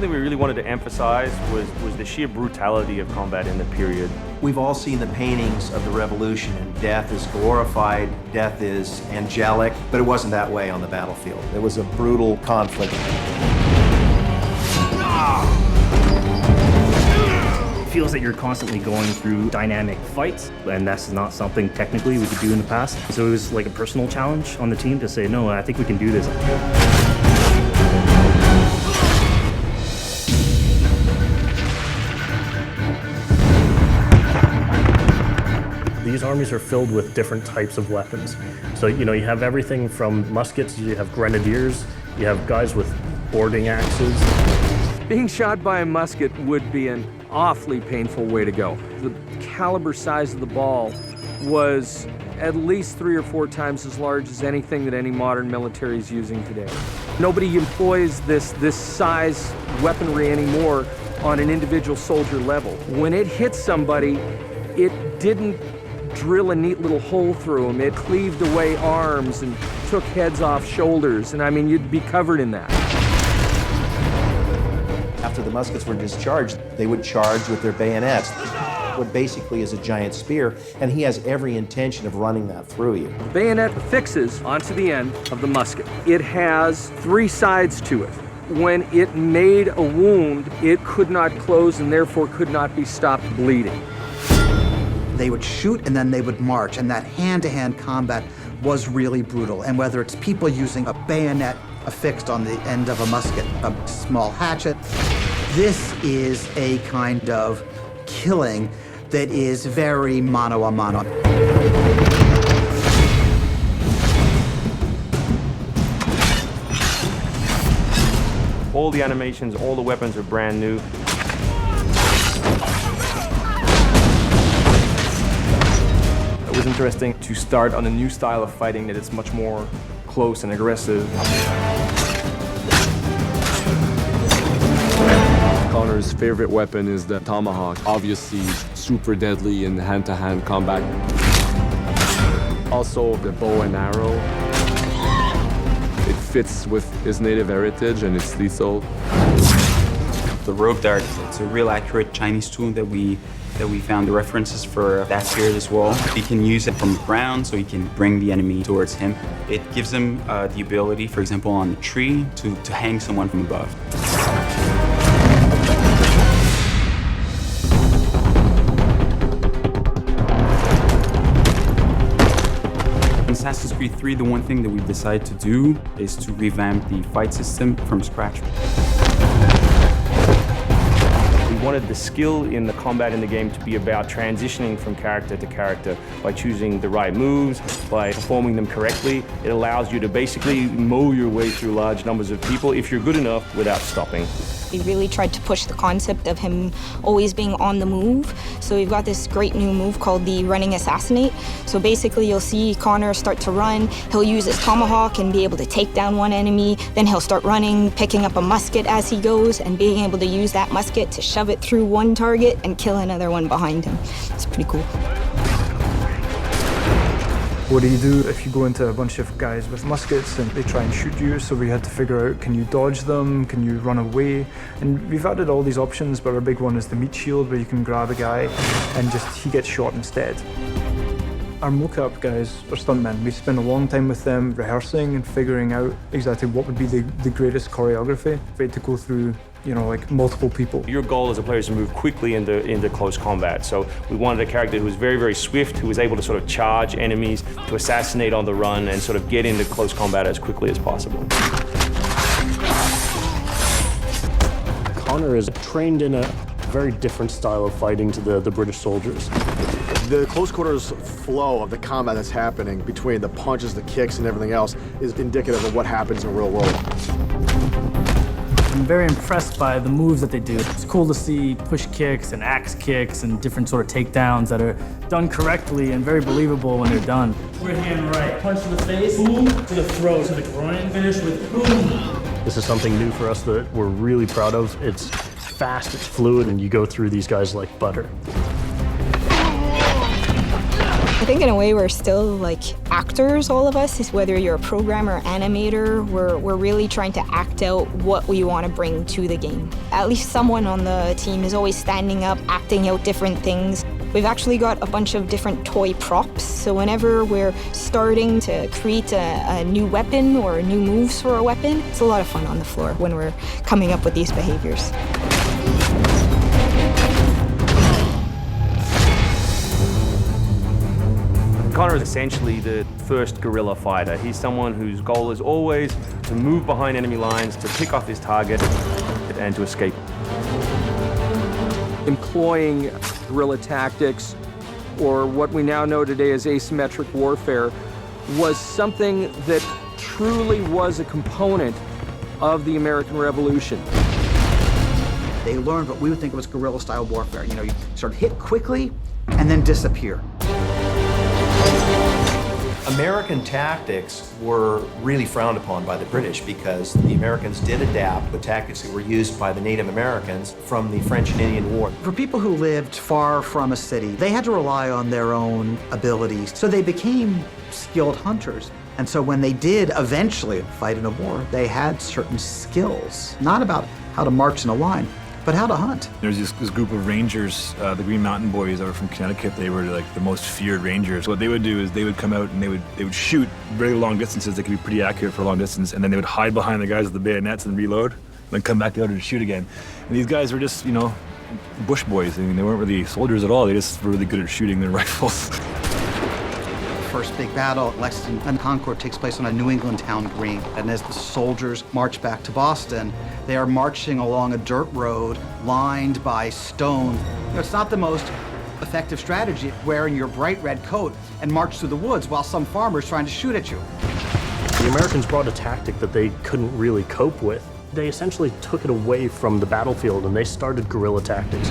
something we really wanted to emphasize was the sheer brutality of combat in the period. We've all seen the paintings of the Revolution, and death is glorified, death is angelic, but it wasn't that way on the battlefield. It was a brutal conflict. It feels that you're constantly going through dynamic fights, and that's not something technically we could do in the past. So it was like a personal challenge on the team to say, no, I think we can do this. These armies are filled with different types of weapons. So, you have everything from muskets, you have grenadiers, you have guys with boarding axes. Being shot by a musket would be an awfully painful way to go. The caliber size of the ball was at least 3 or 4 times as large as anything that any modern military is using today. Nobody employs this size weaponry anymore on an individual soldier level. When it hit somebody, it didn't drill a neat little hole through them. It cleaved away arms and took heads off shoulders, and I mean, you'd be covered in that. After the muskets were discharged, they would charge with their bayonets, what basically is a giant spear, and he has every intention of running that through you. The bayonet affixes onto the end of the musket. It has 3 sides to it. When it made a wound, it could not close and therefore could not be stopped bleeding. They would shoot and then they would march, and that hand-to-hand combat was really brutal. And whether it's people using a bayonet affixed on the end of a musket, a small hatchet, this is a kind of killing that is very mano a mano. All the animations, all the weapons are brand new. It was interesting to start on a new style of fighting that is much more close and aggressive. Connor's favorite weapon is the tomahawk, obviously super deadly in hand-to-hand combat. Also the bow and arrow. It fits with his native heritage and it's lethal. The rope dart, it's a real accurate Chinese tool that we found the references for that period as well. He can use it from the ground, so he can bring the enemy towards him. It gives him the ability, for example, on the tree, to hang someone from above. In Assassin's Creed 3, the one thing that we've decided to do is to revamp the fight system from scratch. We wanted the skill in the combat in the game to be about transitioning from character to character by choosing the right moves, by performing them correctly. It allows you to basically mow your way through large numbers of people if you're good enough without stopping. We really tried to push the concept of him always being on the move. So we've got this great new move called the running Assassinate. So basically you'll see Connor start to run. He'll use his tomahawk and be able to take down one enemy. Then he'll start running, picking up a musket as he goes, and being able to use that musket to shove it through one target and kill another one behind him. It's pretty cool. What do you do if you go into a bunch of guys with muskets and they try and shoot you? So we had to figure out, can you dodge them? Can you run away? And we've added all these options, but our big one is the meat shield, where you can grab a guy and he gets shot instead. Our mocap guys are stuntmen. We spend a long time with them rehearsing and figuring out exactly what would be the greatest choreography. We had to go through, like multiple people. Your goal as a player is to move quickly into close combat. So we wanted a character who was very, very swift, who was able to sort of charge enemies, to assassinate on the run, and sort of get into close combat as quickly as possible. Connor is trained in a very different style of fighting to the British soldiers. The close quarters flow of the combat that's happening between the punches, the kicks, and everything else is indicative of what happens in the real world. I'm very impressed by the moves that they do. It's cool to see push kicks and axe kicks and different sort of takedowns that are done correctly and very believable when they're done. Right hand right, punch to the face, boom, to the throat, to the groin, finish with boom. This is something new for us that we're really proud of. It's fast, it's fluid, and you go through these guys like butter. I think in a way we're still like actors, all of us, is whether you're a programmer or animator, we're really trying to act out what we want to bring to the game. At least someone on the team is always standing up, acting out different things. We've actually got a bunch of different toy props, so whenever we're starting to create a new weapon or new moves for a weapon, it's a lot of fun on the floor when we're coming up with these behaviors. Connor is essentially the first guerrilla fighter. He's someone whose goal is always to move behind enemy lines, to pick off his target, and to escape. Employing guerrilla tactics, or what we now know today as asymmetric warfare, was something that truly was a component of the American Revolution. They learned what we would think was guerrilla-style warfare. You know, you sort of hit quickly and then disappear. American tactics were really frowned upon by the British because the Americans did adapt the tactics that were used by the Native Americans from the French and Indian War. For people who lived far from a city, they had to rely on their own abilities, so they became skilled hunters. And so when they did eventually fight in a war, they had certain skills, not about how to march in a line, but how to hunt. There's this group of rangers, the Green Mountain Boys that were from Connecticut. They were like the most feared rangers. What they would do is they would come out and they would shoot very long distances. They could be pretty accurate for a long distance, and then they would hide behind the guys with the bayonets and reload, then come back out and shoot again. And these guys were just, you know, bush boys. I mean, they weren't really soldiers at all. They just were really good at shooting their rifles. First big battle at Lexington and Concord takes place on a New England town green. And as the soldiers march back to Boston, they are marching along a dirt road lined by stone. You know, it's not the most effective strategy, wearing your bright red coat and march through the woods while some farmer's trying to shoot at you. The Americans brought a tactic that they couldn't really cope with. They essentially took it away from the battlefield and they started guerrilla tactics.